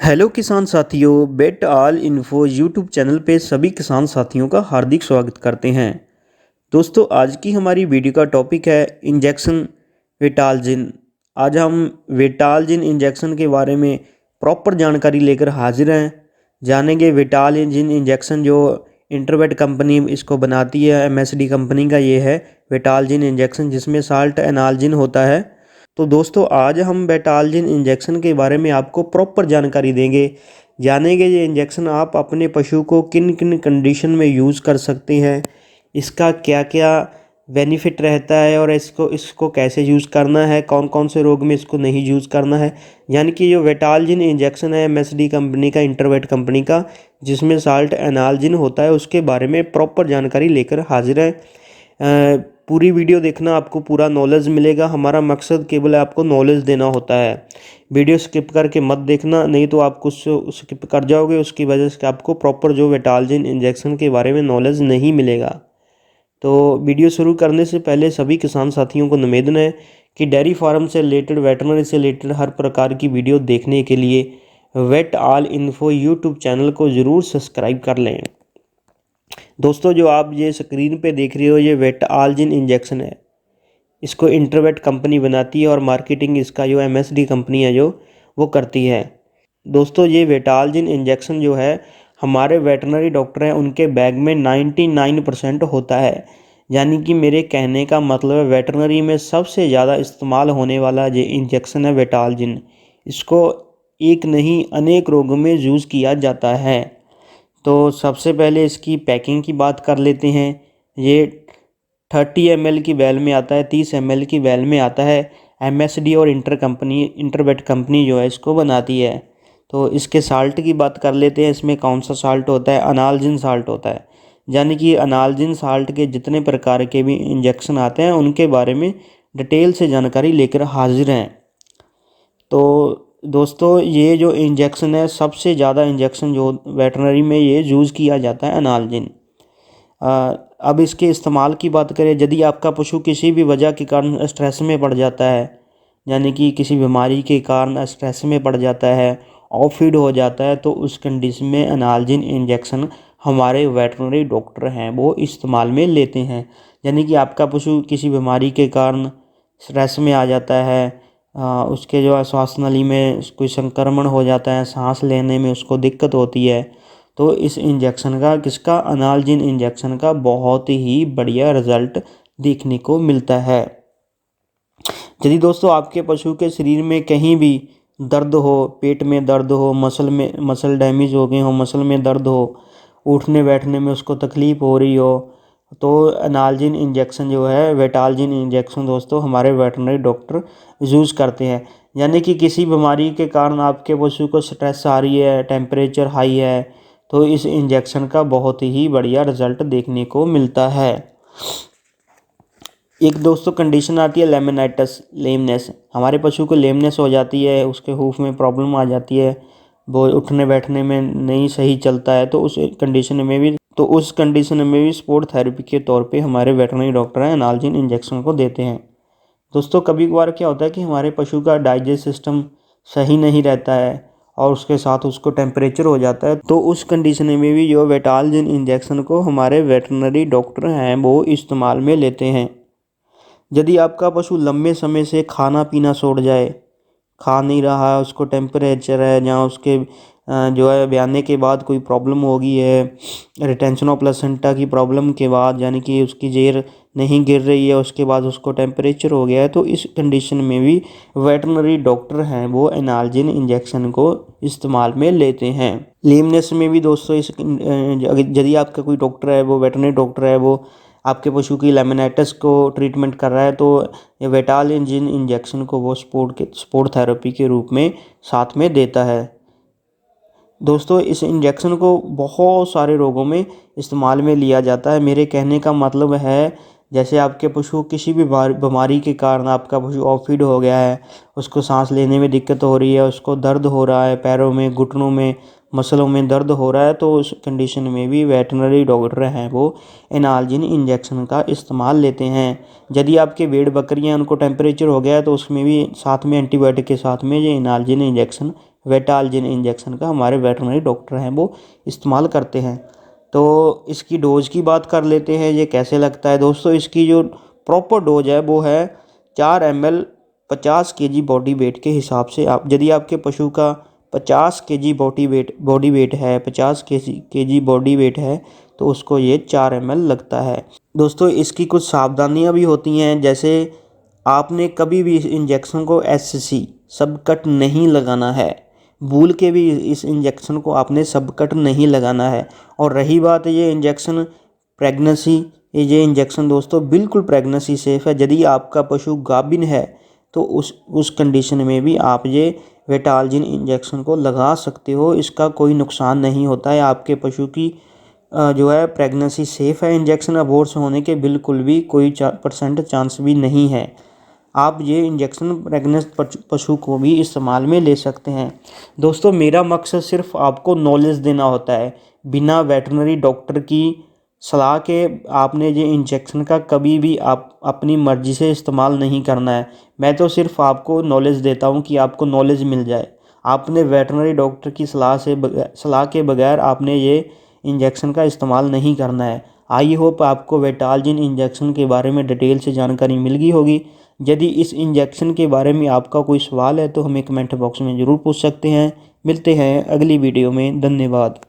Hello किसान साथियों, बेट all info YouTube channel पे सभी किसान साथियों का हार्दिक स्वागत करते हैं। दोस्तों, आज की हमारी वीडियो का टॉपिक है इंजेक्शन वेटालजिन। आज हम वेटालजिन इंजेक्शन के बारे में प्रॉपर जानकारी लेकर हाजिर हैं। जानेंगे वेटालजिन इंजेक्शन जो इंटरवेट कंपनी इसको बनाती है, एमएसडी कंपनी का ये है वेटालजिन इंजेक्शन, जिसमें साल्ट एनालजिन होता है। तो दोस्तों, आज हम बेटालजिन इंजेक्शन के बारे में आपको प्रॉपर जानकारी देंगे। जानेंगे ये इंजेक्शन आप अपने पशु को किन किन कंडीशन में यूज़ कर सकते हैं, इसका क्या क्या बेनिफिट रहता है और इसको इसको कैसे यूज़ करना है, कौन कौन से रोग में इसको नहीं यूज़ करना है। यानी कि जो वेटालजिन इंजेक्शन है एमएसडी कंपनी का, इंटरवेट कंपनी का, जिसमें साल्ट एनालजिन होता है, उसके बारे में प्रॉपर जानकारी लेकर हाजिर है। पूरी वीडियो देखना, आपको पूरा नॉलेज मिलेगा। हमारा मकसद केवल आपको नॉलेज देना होता है। वीडियो स्किप करके मत देखना, नहीं तो आप कुछ स्किप कर जाओगे, उसकी वजह से आपको प्रॉपर जो वेटालजिन इंजेक्शन के बारे में नॉलेज नहीं मिलेगा। तो वीडियो शुरू करने से पहले सभी किसान साथियों को निवेदन है कि डेयरी फार्म से रिलेटेड, वेटरनरी से रिलेटेड हर प्रकार की वीडियो देखने के लिए vet all info YouTube channel को ज़रूर सब्सक्राइब कर लें। दोस्तों, जो आप ये स्क्रीन पे देख रहे हो, ये वेटालजिन इंजेक्शन है। इसको इंटरवेट कंपनी बनाती है और मार्केटिंग इसका जो एमएसडी कंपनी है जो वो करती है। दोस्तों, ये वेटालजिन इंजेक्शन जो है, हमारे वेटरनरी डॉक्टर हैं उनके बैग में 99% होता है। यानी कि मेरे कहने का मतलब है, वेटरनरी में सबसे ज़्यादा इस्तेमाल होने वाला ये इंजेक्शन है वेटालजिन। इसको एक नहीं अनेक रोगों में यूज़ किया जाता है। तो सबसे पहले इसकी पैकिंग की बात कर लेते हैं। ये 30 ml की बैल में आता है, 30 ml की बैल में आता है। एमएसडी और इंटरवेट कंपनी जो है इसको बनाती है। तो इसके साल्ट की बात कर लेते हैं। इसमें कौन सा साल्ट होता है? अनालजिन साल्ट होता है। यानी कि अनालजिन साल्ट के जितने प्रकार के भी इंजेक्शन आते हैं उनके बारे में डिटेल से जानकारी लेकर हाजिर हैं। तो दोस्तों, ये जो इंजेक्शन है, सबसे ज़्यादा इंजेक्शन जो वेटरनरी में ये यूज़ किया जाता है अनालजिन। अब इसके इस्तेमाल की बात करें, यदि आपका पशु किसी भी वजह के कारण स्ट्रेस में पड़ जाता है, यानी कि किसी बीमारी के कारण स्ट्रेस में पड़ जाता है, ऑफ फीड हो जाता है, तो उस कंडीशन में अनालजिन इंजेक्शन हमारे वेटरनरी डॉक्टर हैं वो इस्तेमाल में लेते हैं। यानी कि आपका पशु किसी बीमारी के कारण स्ट्रेस में आ जाता है, उसके जो है श्वास नली में कोई संक्रमण हो जाता है, सांस लेने में उसको दिक्कत होती है, तो इस इंजेक्शन का, किसका, अनालजिन इंजेक्शन का बहुत ही बढ़िया रिजल्ट देखने को मिलता है। यदि दोस्तों आपके पशु के शरीर में कहीं भी दर्द हो, पेट में दर्द हो, मसल डैमेज हो गए हो, मसल में दर्द हो, उठने बैठने में उसको तकलीफ़ हो रही हो, तो अनालजिन इंजेक्शन जो है, वेटालजिन इंजेक्शन दोस्तों हमारे वेटरनरी डॉक्टर यूज़ करते हैं। यानी कि किसी बीमारी के कारण आपके पशु को स्ट्रेस आ रही है, टेम्परेचर हाई है, तो इस इंजेक्शन का बहुत ही बढ़िया रिजल्ट देखने को मिलता है। एक दोस्तों कंडीशन आती है लेमनाइटिस, लेमनेस। हमारे पशु को लेमनेस हो जाती है, उसके हूफ में प्रॉब्लम आ जाती है, वो उठने बैठने में नहीं सही चलता है, तो उस कंडीशन में भी स्पोर्ट थेरेपी के तौर पे हमारे वेटरनरी डॉक्टर हैं अनालजिन इंजेक्शन को देते हैं। दोस्तों, कभी कभार क्या होता है कि हमारे पशु का डाइजेस्ट सिस्टम सही नहीं रहता है और उसके साथ उसको टेम्परेचर हो जाता है, तो उस कंडीशन में भी जो वेटालजिन इंजेक्शन को हमारे वेटरनरी डॉक्टर हैं वो इस्तेमाल में लेते हैं। यदि आपका पशु लंबे समय से खाना पीना छोड़ जाए, खा नहीं रहा है, उसको टेम्परेचर है, या उसके जो है बयाने के बाद कोई प्रॉब्लम हो गई है, रिटेंशन ऑफ प्लेसेंटा की प्रॉब्लम के बाद, यानी कि उसकी जेर नहीं गिर रही है, उसके बाद उसको टेम्परेचर हो गया है, तो इस कंडीशन में भी वेटरनरी डॉक्टर हैं वो एनालजिन इंजेक्शन को इस्तेमाल में लेते हैं। लेमनेस में भी दोस्तों यदि आपका कोई डॉक्टर है, वो वेटरनरी डॉक्टर है, वो आपके पशु की लेमनाइटिस को ट्रीटमेंट कर रहा है, तो ये वेटालजिन इंजेक्शन को वो स्पोर्ट थेरेपी के रूप में साथ में देता है। दोस्तों, इस इंजेक्शन को बहुत सारे रोगों में इस्तेमाल में लिया जाता है। मेरे कहने का मतलब है, जैसे आपके पशु किसी भी बीमारी के कारण आपका पशु ऑफ फीड हो गया है, उसको सांस लेने में दिक्कत हो रही है, उसको दर्द हो रहा है, पैरों में, घुटनों में, मसलों में दर्द हो रहा है, तो उस कंडीशन में भी वेटरनरी डॉक्टर हैं वो एनालजिन इंजेक्शन का इस्तेमाल लेते हैं। यदि आपके भेड़ बकरियां, उनको टेम्परेचर हो गया है, तो उसमें भी साथ में एंटीबायोटिक के साथ में ये एनालजिन इंजेक्शन वेटालजिन इंजेक्शन का हमारे वेटरनरी डॉक्टर हैं वो इस्तेमाल करते हैं। तो इसकी डोज़ की बात कर लेते हैं, ये कैसे लगता है दोस्तों। इसकी जो प्रॉपर डोज है वो है 4 ml 50 kg बॉडी वेट के हिसाब से। आप यदि आपके पशु का 50 kg बॉडी वेट है, 50 kg बॉडी वेट है, तो उसको ये 4 ml लगता है। दोस्तों इसकी कुछ सावधानियां भी होती हैं, जैसे आपने कभी भी इस इंजेक्शन को SC सब कट नहीं लगाना है, भूल के भी इस इंजेक्शन को आपने सब कट नहीं लगाना है। और रही बात ये इंजेक्शन प्रेगनेंसी, ये इंजेक्शन दोस्तों बिल्कुल प्रेगनेंसी सेफ़ है। यदि आपका पशु गाभिन है तो उस कंडीशन में भी आप ये वेटालजिन इंजेक्शन को लगा सकते हो, इसका कोई नुकसान नहीं होता है। आपके पशु की जो है प्रेगनेंसी सेफ़ है, इंजेक्शन अबॉर्ट होने के बिल्कुल भी कोई % चांस भी नहीं है। आप ये इंजेक्शन प्रेग्नेंट पशु को भी इस्तेमाल में ले सकते हैं। दोस्तों मेरा मकसद सिर्फ आपको नॉलेज देना होता है, बिना वेटरनरी डॉक्टर की सलाह के आपने ये इंजेक्शन का कभी भी आप अपनी मर्ज़ी से इस्तेमाल नहीं करना है। मैं तो सिर्फ आपको नॉलेज देता हूँ कि आपको नॉलेज मिल जाए। आपने वेटरनरी डॉक्टर की सलाह के बगैर आपने ये इंजेक्शन का इस्तेमाल नहीं करना है। आई होप आपको वेटालजिन इंजेक्शन के बारे में डिटेल से जानकारी मिल गई होगी। यदि इस इंजेक्शन के बारे में आपका कोई सवाल है तो हमें कमेंट बॉक्स में ज़रूर पूछ सकते हैं। मिलते हैं अगली वीडियो में। धन्यवाद।